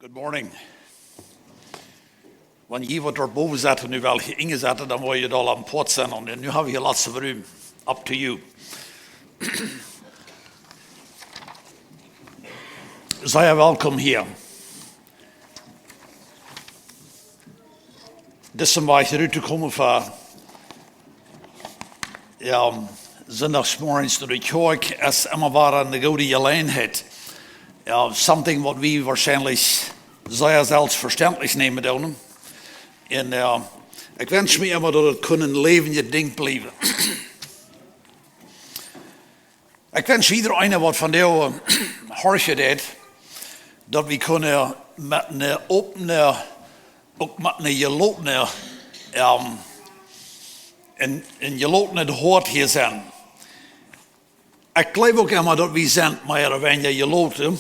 Good morning. Wanneer je wat erboven zet, nu wel ingezet, dan word je al aan het pot zijn. En nu hebben we hier lots of room. Up to you. Zij welkom hier. Dit is een beetje eruit te komen voor zondagsmorgens naar de kerk. Is immer waar een goede gelegenheid. Something wat we waarschijnlijk zeer zelfverständlich nemen doen. En ik wens me immer dat het kunnen leven je ding blijven. Ik wens iedereen wat van jou hoortje deed. Dat we kunnen met een opene, ook met een gelotene, en gelotene hoort hier zijn. Ik geloof ook immer dat we zijn, maar wanneer je geloten.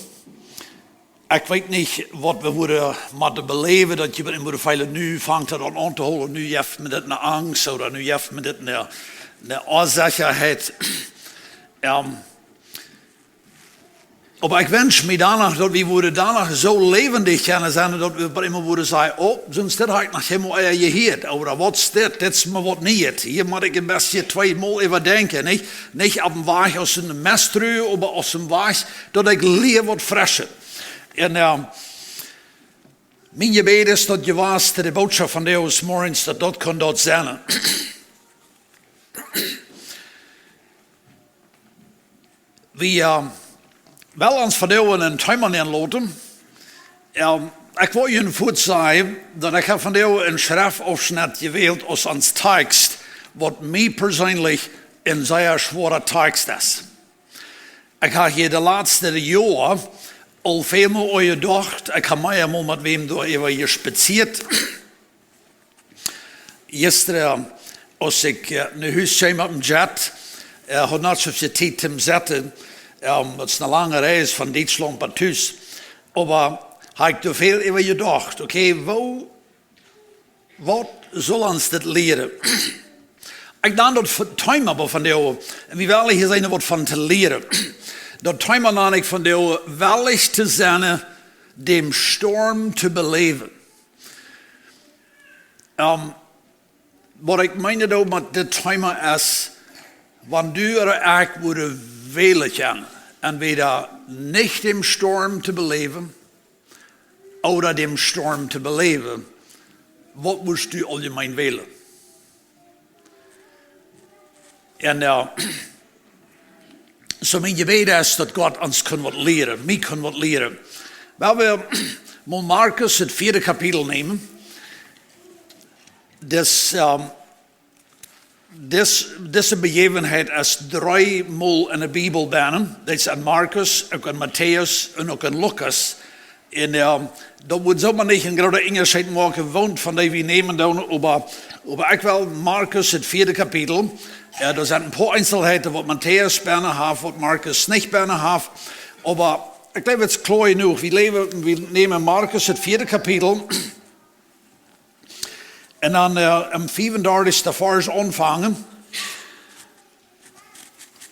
Ik weet niet wat we moeten beleven, dat je moeten veilen. Nu vangt het aan te houden, nu heeft men dit naar angst, of nu heeft men dit naar onzekerheid. Maar ik wens me danach, dat we danach zo levendig kunnen zijn, dat we immer worden zeggen, sonst dit heb ik nog helemaal gehoord. Of wat is dit? Dit is me wat niet. Hier moet ik een beetje tweemaal even denken. Niet op een weg als een mestrui, maar als een weg dat ik leer wat frischer. En mijn gebed is dat je was de boodschap van Deus morgens, dat kan dat zijn. We wel ons verdeeuwen een timer inloten. Ik wil je voet zeggen dat ik van jou een schriftafschnitt gewählt als ons tekst, wat mij persoonlijk een zeer zware tekst is. Ik heb hier de laatste jaar al veel meer gedacht. Ik heb mij eenmaal met wem door even gespazierd. Gisteren, als ik naar huis kwam met een jet, had niet zoveel tijd te zetten. Het is een lange reis van Duitsland naar thuis. Maar heb ik er veel over gedacht. Oké, wat zal ons dit leren? Ik denk dat het time hebben van jou. En wie wil hier zijn wat van te leren. Dat time aan ik van jou wellig te zijn, dem storm te beleven. Wat ik meine dat met dit time is, wanneer ik worden wählen kann, entweder nicht dem Sturm te beleven, oder dem Sturm te beleven, wat moest u allgemein wählen? En zo mijn gebed is dat God ons kan wat leren, mij kan wat leren. Wel, we moeten Marcus het 4e kapitel nemen. Deze begevenheid is 3 maal in de Bijbel bijna. Dat is in Marcus, ook in Matthäus en ook in Lucas. En dat wordt zomaar niet een grote onderscheid maken, want van die we nemen dan. Maar ik wil Marcus het 4e kapitel. Er zijn een paar Einzelheiten, wat Matthäus bijna heeft, wat Marcus niet bijna heeft. Maar ik denk het is klaar genoeg. We nemen Marcus het 4e kapitel. En dan am 34. vers aanvangen.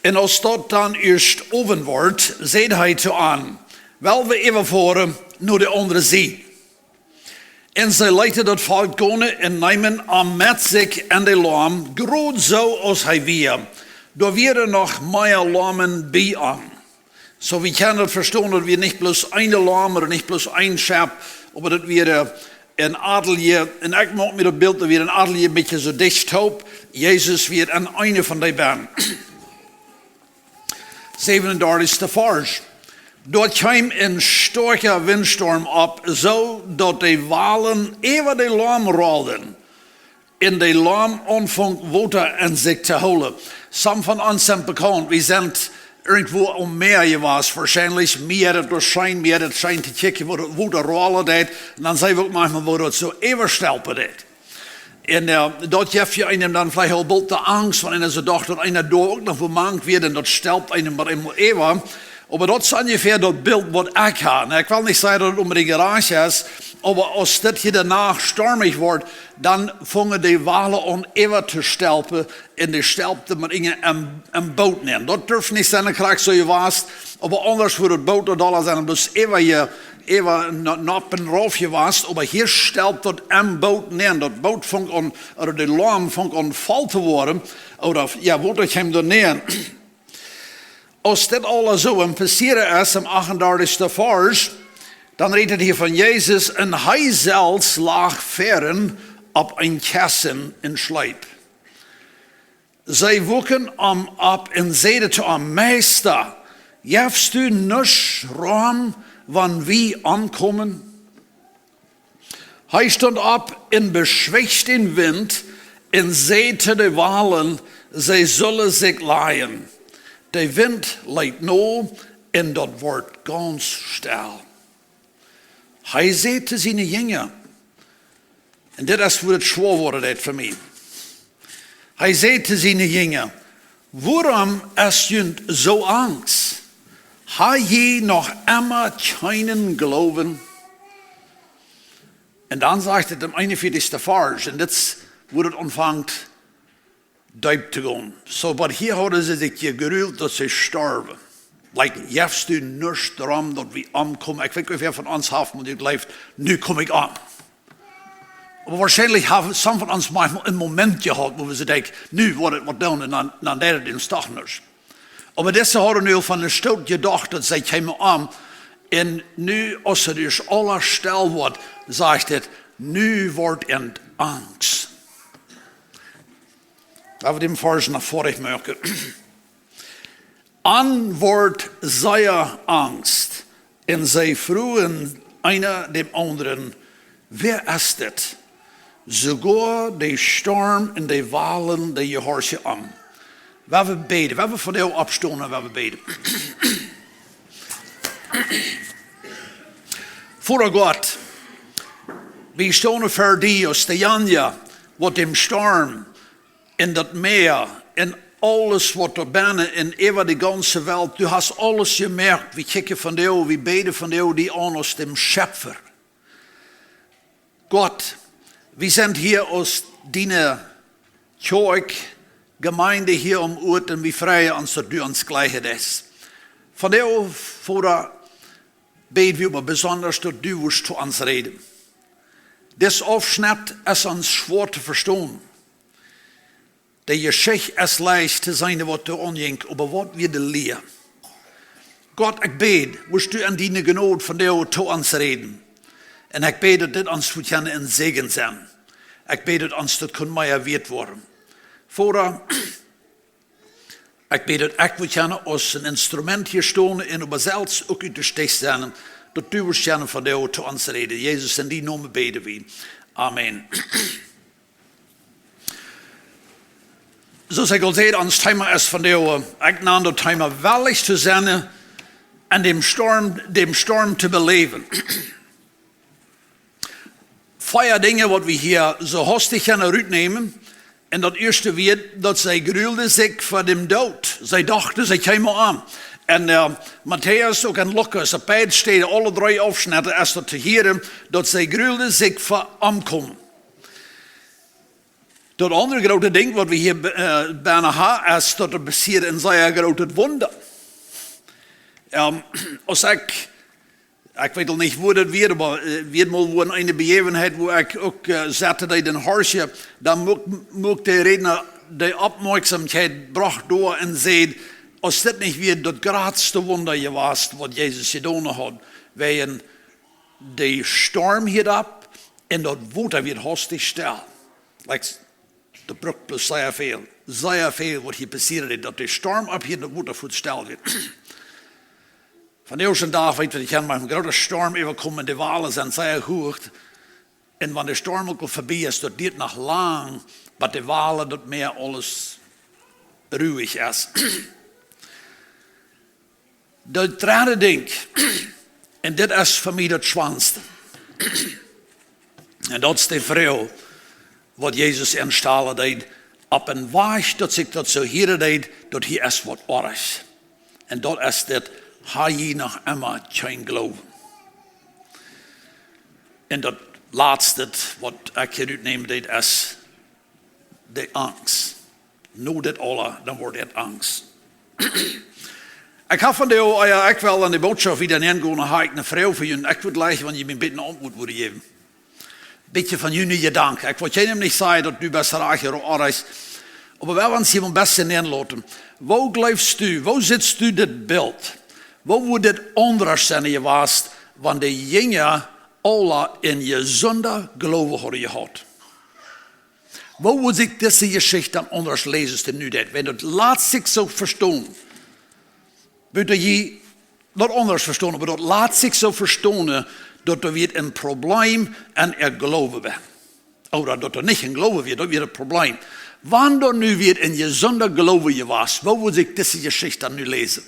En als dat dan eerst over wordt, zegt hij te aan, wel we even voren naar de andere zee. En zij lieten dat volk komen en nemen aan met zich en de lam, groot zo als hij weer. Daar waren nog meer lammen bij aan. Zo we kunnen het verstaan dat we niet plus één lam, maar niet plus één schap, maar dat we een adelje, en ik maak me dat beeld dat weer een adelje een beetje zo dicht op. Jezus weer aan een van die ben. 37. vers. Dort kwam een sterke windstorm op, zo dat de walen over de lam rolden. En de lam aanvang water in zich te houden. Some van ons zijn bekend, we zijn irgendwo om meer je was, waarschijnlijk meer het schijn te checken wo de rollen deed. En dan zei we ook manchmal, wo dat zo overstelpen deed. En dat geeft je einem dan vielleicht al bald de angst, van en ze dacht dat einer door ook nog vermankt wird, en dat stelpt einem maar eenmaal even. Maar dat is ongeveer dat beeld wat ik heb. Ik wil niet zeggen dat het om de garage is, maar als dit hier daarna stormig wordt, dan vangen die walen aan even te stelpen en die stelpten met een boot neer. Dat durft niet zijn, krijg zo je was, maar anders wordt het boot dat alles en dus even je even nappen raufje was, aber hier stellt dat am boot neer. Dat boot fängt an, oder de lam fängt an voll te worden, oder ja, wordt ik hem er neer. Als dit alles zo en passieren is, am 38. vers, dan redt het hier van Jezus, en hij zelfs lag veren op een kassen in Schleip. Zij woeken hem op en zeiden tot hem, Meester, jefst u nisch raam, wanneer wie aankomen? Hij stond op en beschwicht den wind en zei te de walen, zij zullen zich laaien. De wind leidt no en dat wordt ganz stil. Hij zei te zijn jongen, en dit is hoe het schwoor wordt voor mij. Hij zei te zijn jongen, waarom is je zo angst? Ha je nog immer keinen geloven? En dan zegt het im 41. vers, en dit wordt het ontvangt diep te gaan. So, maar hier hadden ze zich geruild dat ze sterven. Like, jefst u niks daarom dat we aankomen. Ik weet niet hoeveel van ons heeft, maar het leeft, nu kom ik aan. Maar waarschijnlijk hebben some van ons maar een moment gehad, waar we ze denken, nu wordt het wat doen, en dan deed het in stagners. Maar deze hadden nu van de stoot gedacht dat zij komen aan. En nu, als het dus alles stil wordt, zegt het, nu wordt het angst. Laten we die vers naar voren maken. An wordt zeer angst. En zij vroegen einer dem anderen, wer is dit? Sogar de storm en de walen die je hoort je aan. We hebben beden. We hebben voor jou opstaan en we hebben beden. Voor God, we staan voor die als de Janja, wat dem storm in dat meer en alles wat er binnen en over de ganze wereld. Du hast alles gemerkt. We kijken van jou, we beden van jou die aan als dem Schöpfer. God, we zijn hier als diene kerk, Gemeinde hier om Oort en we vrijen ons dat du ons gleiche is. Van jou, Vater, beten we maar besonders dat du wirst zu ons reden. Dit afschnitt is ons schwer te verstaan. De geschichte is leicht te zijn wat er onjink, aber wat we de leer. God, ik bid, wirst du an die genade van jou zu ons reden. En ik bid dat dit ons voor jou een zegen zijn. Ik bid dat ons dat kan meer weet worden. Vader, ik bid dat ik wil jou als een instrument hier staan en op zelfs ook uit de steek zijn. Dat du wirst jou van jou zu ons reden. Jezus, in die naam bidden we. Amen. Zoals ik al zei, ons thema is van jou, ik naam dat thema wellicht te zijn en dem storm te beleven. Vier dingen wat we hier zo hastig gaan uitnemen. En dat eerste weer dat zij gruwelden zich voor dem dood. Zij dachten, zij kwamen aan. En Matthäus ook en Lucas, op beide steden, alle drie afsnitten, is dat te heren, dat zij gruwelden zich voor omkomen. Dat andere grote ding wat we hier bijna hebben, is dat er passiert een zeer grote wonder. Als ik weet al niet hoe dat weer, maar weer mal wo een begevenheid waar ik ook zaterdag in Harsje, dan moet de redner de opmerkzaamheid bracht door en zei, als dit niet weer dat grootste wonder je was, wat Jezus gedaan had, waarin de storm hier op en dat water weer hastig stil. Like de brug plus zeer veel wat hier passiert, dat de storm op hier dat water voet stil werd. Van de eerste dag weet we dat een grote storm overkomen, de walen zijn zeer hoog. En wanneer de storm ook al voorbij is, dat duurt nog lang, maar de walen dat meer alles ruhig is. De derde ding, en dit is voor mij het zwaarste. En dat is de vrouw, wat Jezus instellen deed, op een weg dat zich dat zo hier deed, dat hier is wat erg. En dat is dit. Ha je nog immer geen geloven. En dat laatste wat ik hier uitneem, dat is de angst. Nou dit alle, dan wordt het angst. Ik heb van de ik wel aan de boodschap wieder neergaan, ga ik een vrouw voor jullie. Ik wil gleich, want je bent een beetje antwoord worden geven. Beetje van jullie gedanken. Ik wil je hem niet zeggen dat du best raar is. Maar wel want je hem best neerlaten. Waar blijfst u? Waar zit u dit beeld? Waar wordt dit anders zijn je was, want de jongen alle in je zonde geloven hadden gehad? Waar wordt ik deze geschichte dan anders lezen nu dit? Wenn het laat zich zo verstaan. Würde je dat anders verstaan, maar dat laat zich zo verstaan dat er weer een probleem en geloven bent. Of dat er niet een geloven weer, dat weer een probleem. Wanneer nu weer in je zonde geloven je was, waar moet ik deze geschichte dan nu lezen?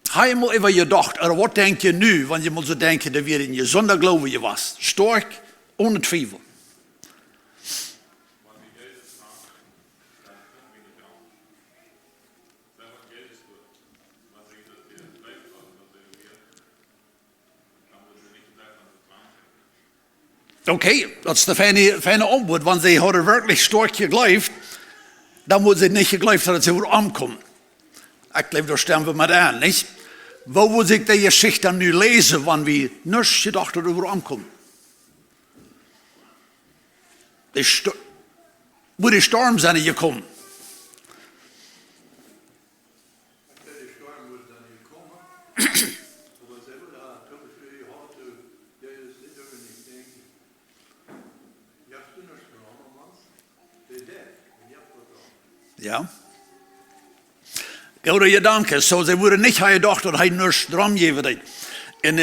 Ga je mal even gedacht, of wat denk je nu, want je moet zo denken dat weer in je zonde geloven je was. Sterk, ohne twijfel. Oké, dat is de fijne antwoord, want ze hadden werkelijk sterk geloofd. Dan wordt ze niet geloofd dat ze weer aankomen. Ik geloof, daar stemmen we met aan, niet? Waar moet ik die geschichte dan nu lezen, want wie niets gedacht dat er weer aankomen? Moet de storm zijn gekomen? Ja. Goede gedanken. Zo, ze worden niet gedacht dat hij niets droom geven. En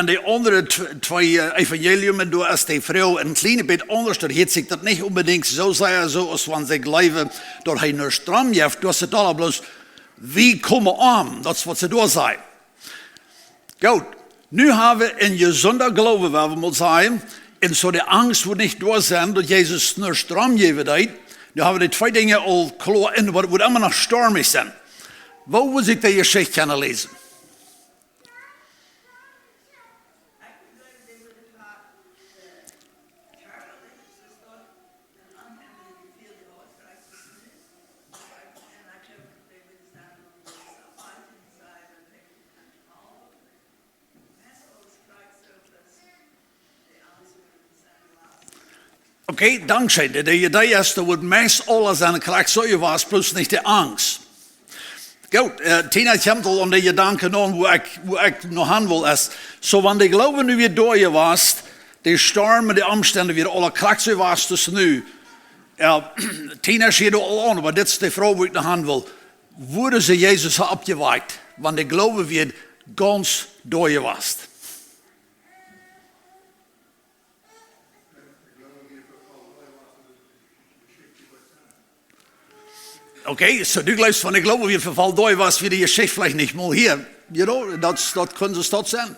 de andere twee evangeliumen, door als die vrouw een kleine beetje anders, dat heet zich dat niet unbedingt zo zeggen, zoals van zich leven, dat hij niets droom geeft. Dat is het alle bloos, wie komen aan? Dat is wat ze door zijn. Goed, nu hebben we in je zonde geloven, waar we moeten zeggen, en zo de angst wordt niet door zijn, dat Jezus niets droom geven deed. Nu hebben we die twee dingen al klaar in, maar het moet allemaal nog stormig zijn. Waar moet ik die geschichte kunnen lezen? Oké, dankzij. De idee is dat het meest alles aan de kracht zo was, plus niet de angst. Goed, Tina komt al aan de gedanken aan hoe ik nog aan wil is. Zo, wanneer de geloven nu weer door je was, de storm en de omstandigheden weer alle kracht zo was tussen nu. Tina schiet al aan, maar dit is de vrouw die ik nog aan wil. Worden ze Jezus opgewekt, want de geloven weer ganz door je was. Oké, so du glaubst, van ik geloof, wie verval door was, wie die geschichte vielleicht nicht mal hier. You know, dat kunnen ze tot zijn.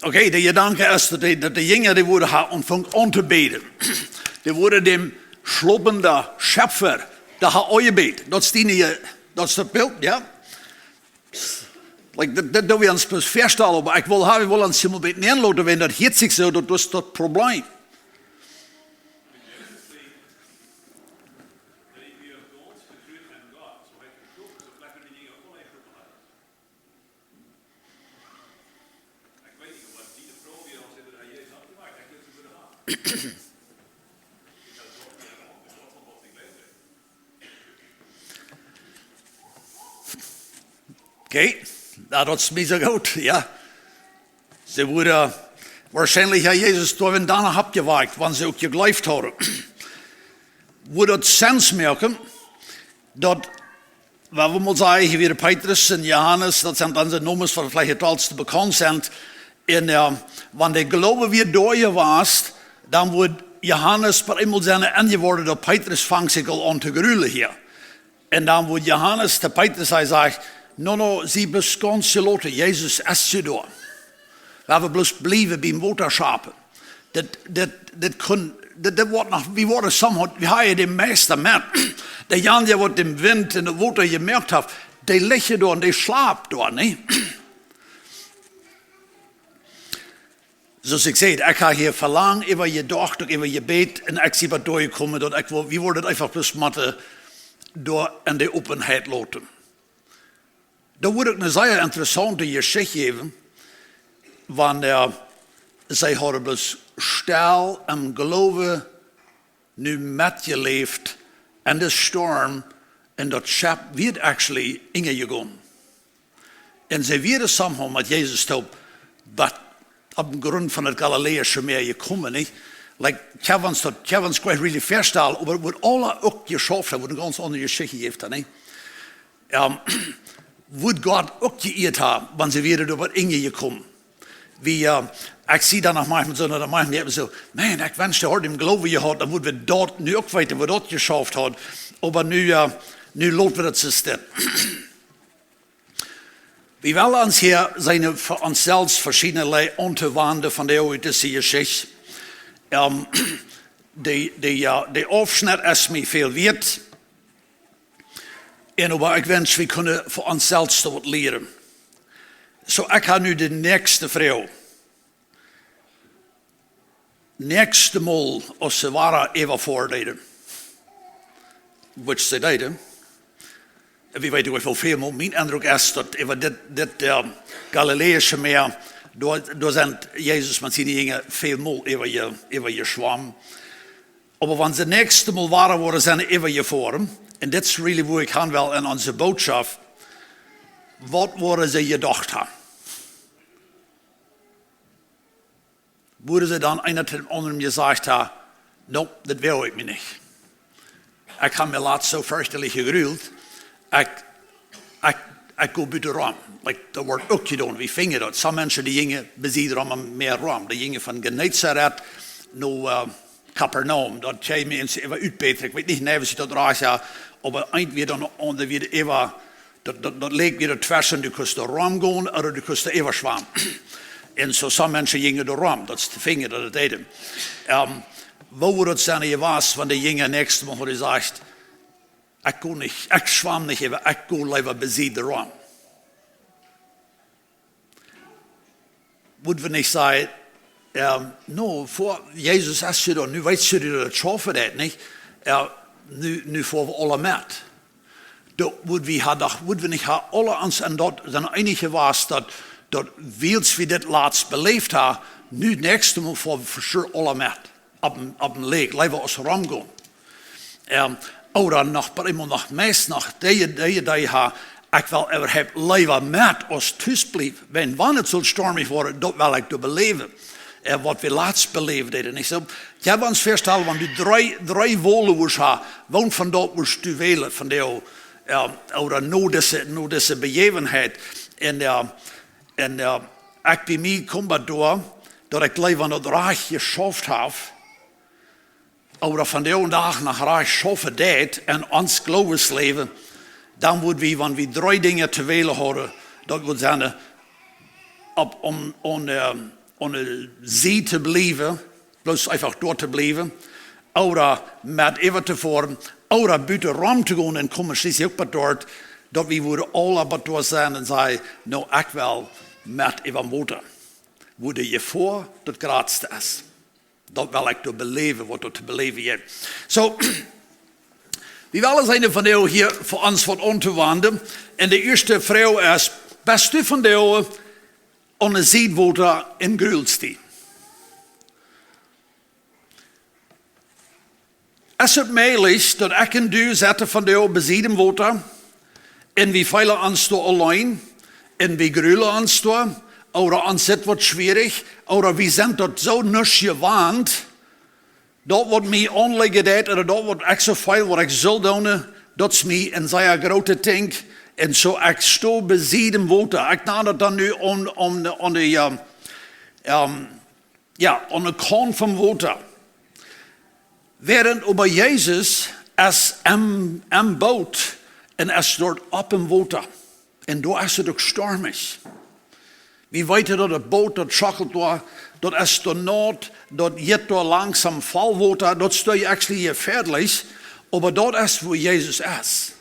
Oké, de gedanke is dat de jongen die worden aanvangen aan te beden. Die worden dem sloppende Schöpfer, dat gaat aangebeden. Dat is het beeld, ja. Dat doen we ons pas verstellen, maar ik wil ons helemaal bij neerlaten, want dat heet zich zo, dat is dat probleem. Oké. Nou, dat is niet zo goed, ja. Ze worden waarschijnlijk aan Jezus door en daarna opgewekt, want ze ook geloofd hadden. Wordt het sens merken dat, wat we moeten zeggen, weer Petrus en Johannes, dat zijn dan de nummers van vielleicht het oudste bekend zijn. En wanneer de geloven weer door je was, dan wordt Johannes per eenmaal zijn aangeworden dat Petrus vangt zich al aan te gruwelen hier. En dan wordt Johannes de Petrus, hij zegt, no, sie beschons geloten, Jezus is je door. We hebben bloos blijven bij waterschapen. Dat wordt nog, we worden soms, we hebben de meeste men. De Jan die wordt de wind en de water gemerkt heeft, die liggen door en die slaapt door, niet? Zoals ik zei, ik ga hier verlangen over je dochter, over je bed. En ik zie wat doorkomen. We worden het einfach plus matten door in de openheid laten. Dan wordt ik een zeer interessante geschichte geven. Wanneer zij hadden dus stil en geloven nu met je leeft. En de storm en dat schip werd actually ingegaan. En ze werden samen met Jezus op de grond van het Galileïsche meer gekomen. Niet? Like, ik heb ons kwijt really verstellen, maar het wordt alle ook geschaft hebben, wordt een ganz andere geschichte heeft. Niet? Wordt God ook geëerd hebben, wanneer ze weer door wat ingekomen. Ik zie dan nog manchmal so, dan machen die so, man, ik wens je hard im geloven je had, dan moeten we dat nu ook weten, wat dat geschaft had. Maar nu laten we het zo staan. We willen ons hier zijn voor onszelf verschillende onderwanden van de Oudische geschichte. De afsnit is mij veel waard. En ik wens we kunnen voor onszelf wat leren. Zo, ik ga nu de nächste vrouw. Nächste Mal, als ze waren even voordeden. Wat ze deden. Wie weet hoeveel veel mal. Mijn indruk is dat even dit Galileïsche meer, door zijn Jezus met zijn dingen veel mal even je zwam. Maar wanneer ze nächste Mal waren, worden ze even je vorm. En dit is really waar ik gaan wel in onze boodschap. Wat worden ze gedacht hebben? Worden ze dan een tegen anderen gezegd hebben, no, dat wil ik me niet. Ik heb me laatst zo furchtelijk gegruwd. Ik ga buiten ram. Like, dat wordt ook gedaan. Wie vingen dat? Sommige mensen die gingen bezien meer ram. Die gingen van Genezareth naar Capernaum. Dat jij mensen even uitbeten. Ik weet niet nee, ze dat raar zijn. Maar eind weer dan onder weer even. Dat leek weer tussen. Du kunt de ram gaan, of du kunt even zwemmen. En zo sommige mensen gingen de ram. Dat is de vinger dat het deden. Waar dat zijn je was, van de gingen nächste Mal had gezegd. Ik zwam niet even, ik ga liever bezien de ram. Moeten we niet zeggen, no, voor Jezus is je dan, nu weet je dat het schaffen dat niet. Nu voor we alle met. Dat moeten we niet alle ons en dat zijn enige was dat wils we dit laatst beleefd hebben, nu het nächste Mal voor sure alle met. Op een leek, liever als ram gaan. Oder nog meest nog die ik wil ever heb liever met als thuis blijven. Wanneer het zo stormig wordt, dat wil ik beleven. Wat we laatst beleefd hebben. Ik heb ons voorstellen, wanneer je drie woorden hebben, woont van dat was te welen van de, oder no deze begevenheid. En ik bij mij kom door, dat ik liever dat reich geschaft heb, oder van de dag naar reich schaffen deed en ons geloofsleven, dan moeten we, wanneer we drie dingen te welen hadden, dat we zijn om de zee te blijven, bloos einfach door te blijven, oder met even te voeren, oder buiten ram te gaan en komen schließlich ook bij dort, dat we worden alle bij door zijn en zeggen, nou, ik wil met even water. Worden je voor dat grootste is. Dat wil ik te beleven, wat er te beleven is. Zo, we willen zijn van jou hier voor ons wat aan te wandelen. En de eerste vrouw is, best u van jou aan de zeewater in Grülstein. Is het mogelijk dat ik en du zetten van jou bezien water en we veilen ons door alleen en we grulen ons door, oder ons zit wat schwierig, oder we zijn dat zo niet gewend, dat wat mij aanleggen deed, of dat wat ik zo veel wat ik zal doen, dat is mij een zeer grote ding. En zo ik sto bezien water. Ik naam dat dan nu aan de kraan van water. Während aber Jezus is am boot en is dort op een water. En daar is het ook stormig. We weten dat het boot dat schakkelt door, dat is door nood, dat jet door langzaam valwater, dat is actually gefährlich, maar dat is waar Jezus is.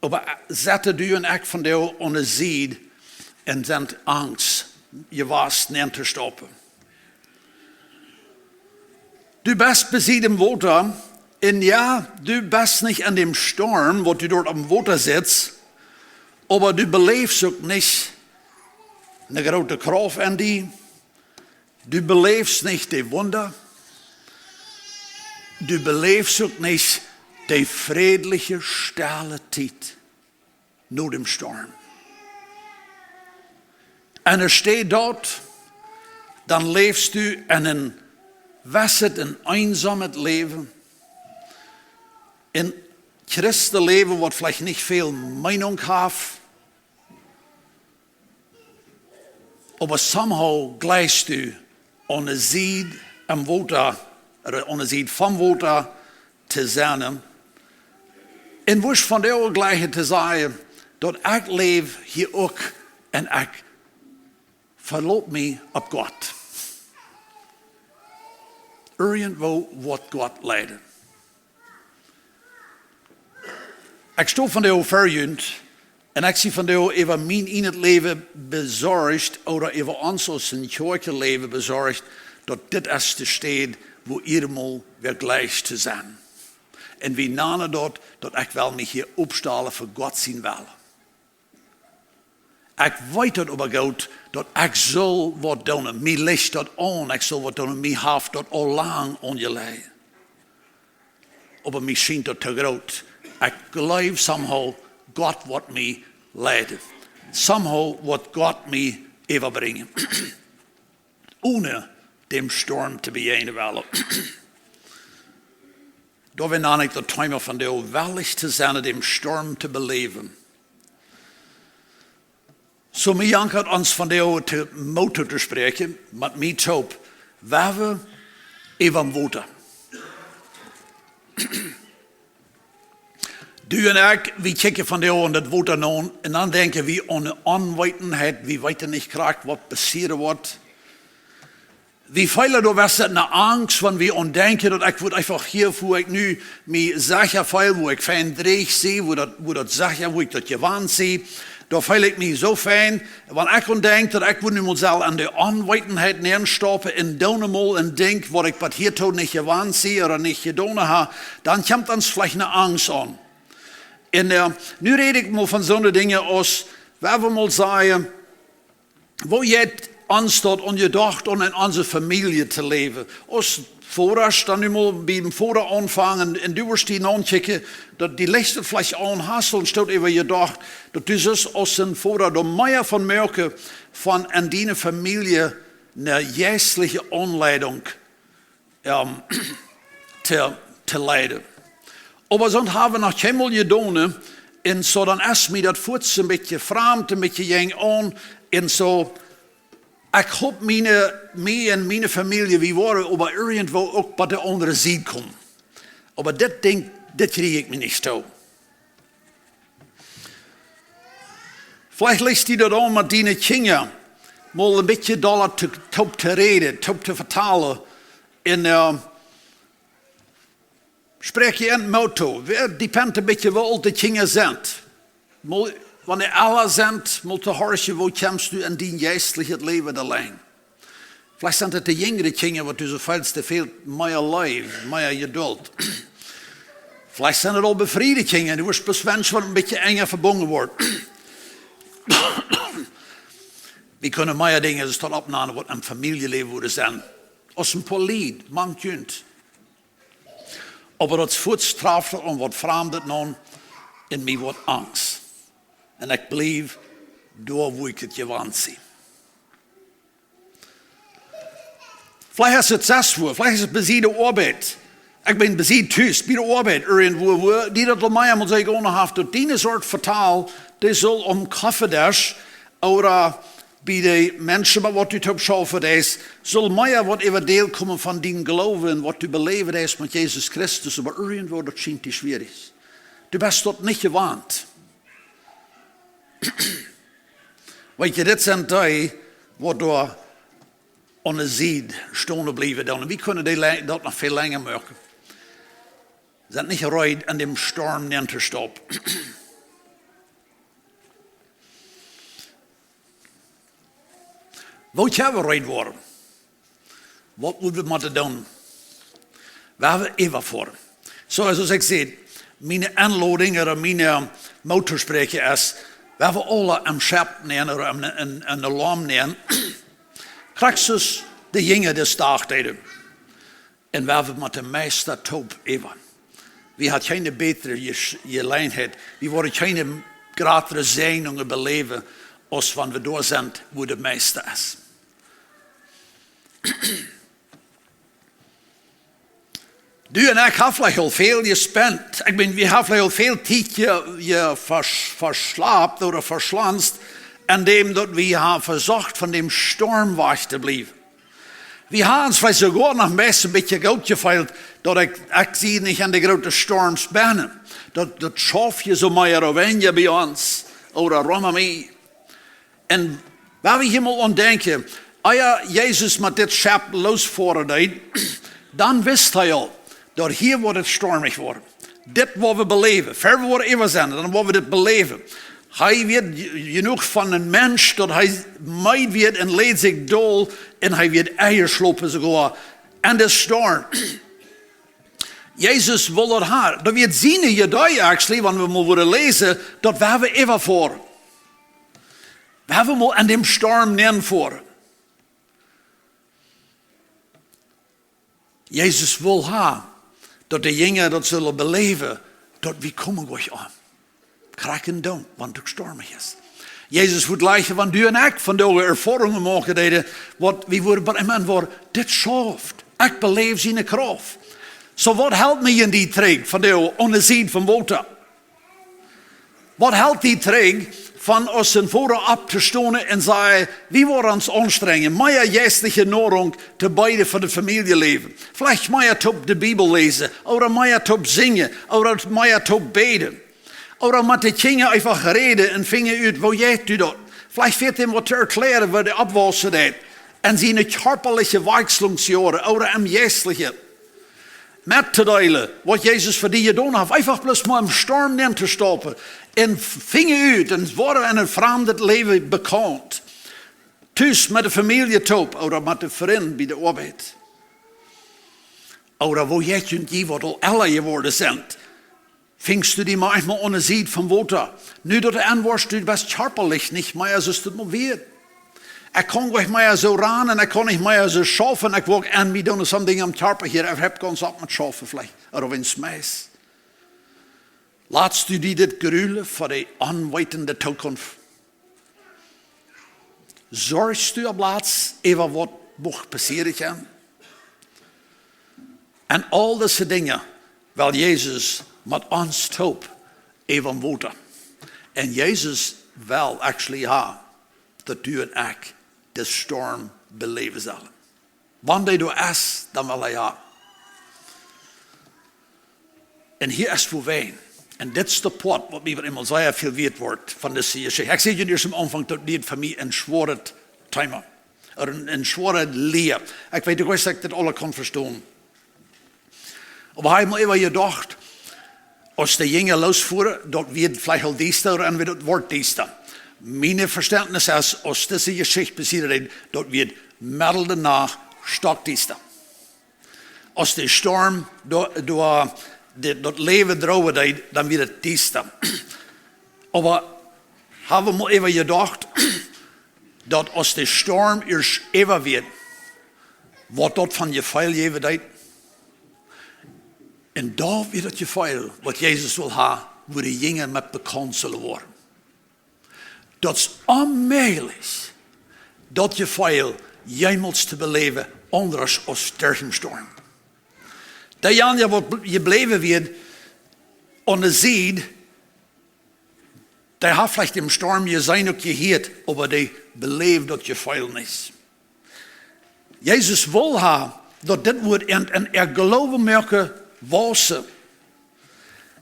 Maar zetten du en ik van jou aan de zee en zijn angst gewas neer te stoppen. Du bist bezieht im Water. Und ja, du bist nicht an dem Sturm, wo du dort am Wasser sitzt, aber du belebst auch nicht eine große Kraft an die. Du belebst nicht die Wunder. Du belebst auch nicht die friedliche, stille Zeit nur dem Sturm. Und er steht dort, dann lebst du in ein wässert, ein einsames Leben. In Christenleben, wat vielleicht nicht viel Meinung hat, aber somehow gleichst du ohne Sied am Water, oder ohne Sied vom Water zu sein. Und wo ich von der gleiche zu sagen, dort ich lebe hier auch und ich verlob mich auf Gott. Irgendwo wird Gott leiden. Ik sta van de verjund en ik zie van de over mijn in het leven bezorgd, of over ons als een kerkelijk leven bezorgd, dat dit is de stad waar iedereen weer gleich te zijn. En wie namen dat ik wel mich hier opstellen voor God zien wil. Ik weet dat over God, dat ik zal wat doen, mij licht dat aan, ik zal wat doen, mij heeft dat al lang ongelegd. Aber mij schijnt dat te groot. Ik geloof somehow God wordt mij leiden. Somehow wordt God mij overbrengen. Ohne dem Sturm te bejenen willen. Daar ben ik de timer van de willig te zijn dem Sturm te beleven. So mij jankert ons van de te motor te spreken, met mij top. Waar we even water. Du en ik, we kijken van de ogen dat water aan en dan denken we aan de onwetendheid, we weten niet graag wat passeren wordt. We veilen door een angst, wanneer we aan denken dat ik word einfach hier, wo ik nu me sicher feil, wo ik fijn dreig zie, wo dat sicher, wo ik dat gewaan zie. Daar feil ik me zo fijn, wanneer ik aan denk dat ik nu mezelf aan de onwetendheid neerstoppen en donemol en denk wat ik wat hier tot niet gewaan zie of niet gedaan heb, dan komt ons vielleicht een angst aan. En nu red ik mal van zo'n dingen als, waar we mal zeggen, wo je anstaat om je dacht om in onze familie te leven. Als voorast dan nu mal bij dem Vater aanvangen en du wirst die aankijken, dat die lichte vielleicht aanhasselen, staat over je dacht, dat du dus als een Vater door meer van merken van in die familie een geestelijke aanleiding te leiden. Aber sonst haben wir noch keinmal gedaan. En so dan is mij dat voets een beetje vreemd, een beetje jeng aan. En zo, ik hoop mij en mijn familie, we worden over irgendwo ook bij de andere zijde komen. Maar dit ding, dit krijg ik me niet toe. Vielleicht ligt die dat aan met die kinderen. Maar een beetje dollar te reden, te vertalen. En spreek je in het motto. Het depende een beetje waar de kinderen zijn. Wanneer alle zijn, moet je horen hoe komst du in die geestelijke leven alleen. Vielleicht zijn het de jongere kinderen, wat du zo veel meer leven, meer geduld. Vielleicht zijn het al bevriende kinderen, die wordt beswensd wat een beetje enger verbonden wordt. We kunnen meer dingen tot opnemen wat een familieleven worden zijn. Als een polied, man kunt. Aber dat voet trafte om wat vreemd non in mij wordt angst. En ik blijf door waar ik het gewend zie. Vielleicht is het zesvoer, vielleicht is het beziede arbeid. Ik ben bezied thuis, bij de arbeid, irgendwo, die dat mij moet zeggen, dat die soort vertaal, die zal om koffiedash, oder bij de mensen wat u op schaffen is, zal mij wat even deel komen van die geloven en wat u beleven is met Jezus Christus, maar irgendwo dat schijnt die schwierig. Du bist dat niet gewend. Weet je, dit zijn die wat door aan de zijde stonden blijven dan. We kunnen dat nog veel langer maken. Ze zijn niet gereid aan dem storm neer te stoppen. Wat hebben we red worden? Wat moeten we moeten doen? Waar hebben we even voor? Zoals ik zei, mijn aanlouding of mijn motorspreken is, we hebben alle een schep nemen of een alarm nemen. Krijg dus de jongen des dagtijden. En we hebben met de meeste top even. We hadden geen betere gelegenheid. We worden geen grotere zenuwen beleven als wanneer we door zijn waar de meeste is. Du en ik hebben heel veel gespend. We hebben heel veel tijd verslaapt of verslanst. En dem dat we hebben verzocht van dem storm weg te blijven. We hebben ons vielleicht sogar nog best een beetje goed gevoeld dat ik zie niet aan de grote storms binnen. Dat schaf je zo maar overheen je bij ons. Of rondom mij. En waar we helemaal aan denken. Als Jezus met dit schep losvoeren deed. Dan wist hij al. Dat hier wordt het stormig worden. Dit wat we beleven. Ver we worden even zijn. Dan worden we dit beleven. Hij weet genoeg van een mens dat hij meid weet en leed zich dol en hij weet eier slopen sogar. En de storm. Jezus wil dat haar. Dat we zien in Judea actually, wanneer we moeten lezen, dat we hebben even voor. We hebben mal aan dem storm nemen voor. Jezus wil haar. Dat de jongen dat zullen beleven, dat we komen gleich aan. Kraken doen, want het stormig is. Jezus wordt lijken van du en ik, van de ervaringen mogen deden, wat we worden bij hem worden, dit schaft. Ik beleef zijn kracht. Zo wat helpt me in die trek van de onderzien van water? Wat helpt die trek van ons een voren op te stonen en zeggen, we worden ons anstrengen, meer geestelijke nodig te beide voor de familieleven. Vielleicht meer op de Bibel lezen, of meer op zingen, of meer op beden. Of met de kinderen einfach reden en vingen uit, hoe jij u dat? Vielleicht wird hem wat te erklären, wat de afwassen deed. En zijn körperliche wechselingsjaren, of een geestelijke. Met te delen, wat Jezus voor die gedaan heeft. Einfach bloß maar im storm neer te stoppen. En vingen uit, en worden in een vreemd leven bekend. Thuis met de familie top, of met de vriend bij de arbeid. Of wo jij kunt die wat al alle geworden zijn. Vingst du die manchmal ohne Sied vom Water. Nu dat de aanworst, du bist körperlich nicht mehr, so ist es mal weer. Ik kan nicht mehr so ran en ik kan nicht mehr so schaffen. Ik wil aan me doen something am Körper hier. Ik heb ganz op met schaffen vielleicht. Of in smijs. Laatst du die dit gruwelen voor de aanwijtende toekomst. Zorgst du op plaats even wat mocht passeren kan. En al deze dingen, wel Jezus met ons hoop even water. En Jezus wil actually ha dat u en ik de storm beleven zullen. Wanneer du is, dan wil hij ha. En hier is voor wijn. En dit is de pot wat mij immer zeer veel weet wordt van deze geschichte. Ik zeg je eerst am Anfang dat dit voor mij een zware thema. Een zware leer. Ik weet ook dat ik dit alle kan verstaan. Maar hij heeft me even gedacht. Als de jongen losvoeren, dat wird vielleicht al diester en wird het wordt diester. Mijn verständnis is, als deze geschichte passiert, dat wird middel daarna stok diester. Als de storm door dat leven drogen deed, dan wird het diester. Maar hebben we even gedacht, dat als de storm eerst even wird, wat dat van je feil geven deed. En daar wordt het gevoel wat Jezus wil hebben, waar de jongen met bekend zullen worden. Dat is onmogelijk, dat gevoel jemals te beleven, anders als sterfstorm. Dat Jan wat je beleven wordt, aan de zee, die heeft vielleicht im storm je zijn ook geheerd, maar die beleeft dat gevoel niet. Jezus wil hebben, dat dit wordt en geloven merken, wassen.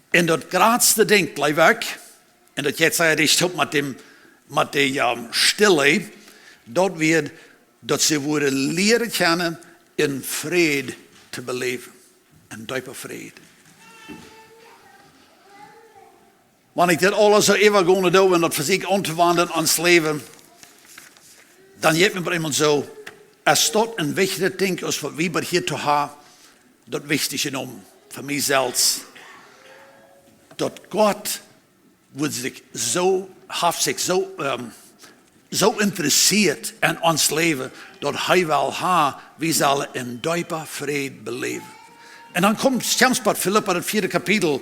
En dat grootste ding blijf ik, en dat jij zei, die stopt met de stille, dat ze worden leren kennen in vrede te beleven. Een diepe vrede. Wanneer ik dit alles zo even gaan doen en dat fysiek aan te wandelen aan het leven, dan heeft men bij iemand zo, als dat een wichtige ding is wat we bij hier te hebben, dat wichtig is om, voor mijzelf, dat God wordt zich zo interesseert in ons leven, dat hij wil hebben, we zullen in diepe vrede beleven. En dan komt Schampspad Philippa, het 4e kapitel,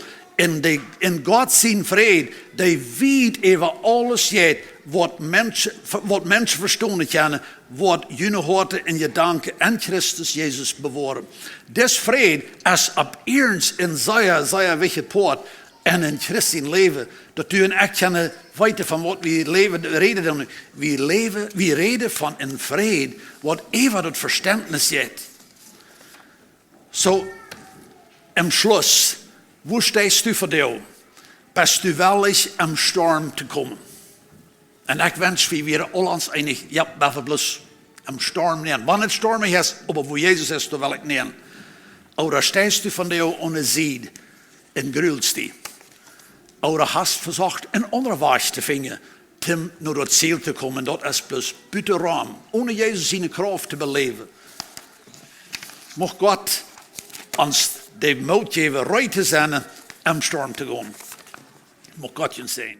in God zijn vrede, die weet over alles jet, wat mensen verstaan kunnen, wat jullie harten en gedanken in Christus Jezus bewaren. Des vrede is op eens in zeer wichtig poort en in Christen leven, dat u en ik kunnen weten van wat we leven, we reden van een vrede, wat even het verständnis jet. Zo, im Schluss, wo stehst du voor jou? Bist du willig im storm te komen? En ik wens we weer al ons einig, ja, we bloos im storm nemen. Wanneer het stormig is, aber wo Jezus is, dan wil ik nemen. Oder stehst du van jou ohne Zied in Grülsti? Oder hast versucht, een andere weg te vinden, om naar het ziel te komen. Dat is bloos buiten raam, ohne Jezus zijn kracht te beleven. Mocht God ons de moed geven, right te zijn, om storm te gaan. Mocht God je zijn.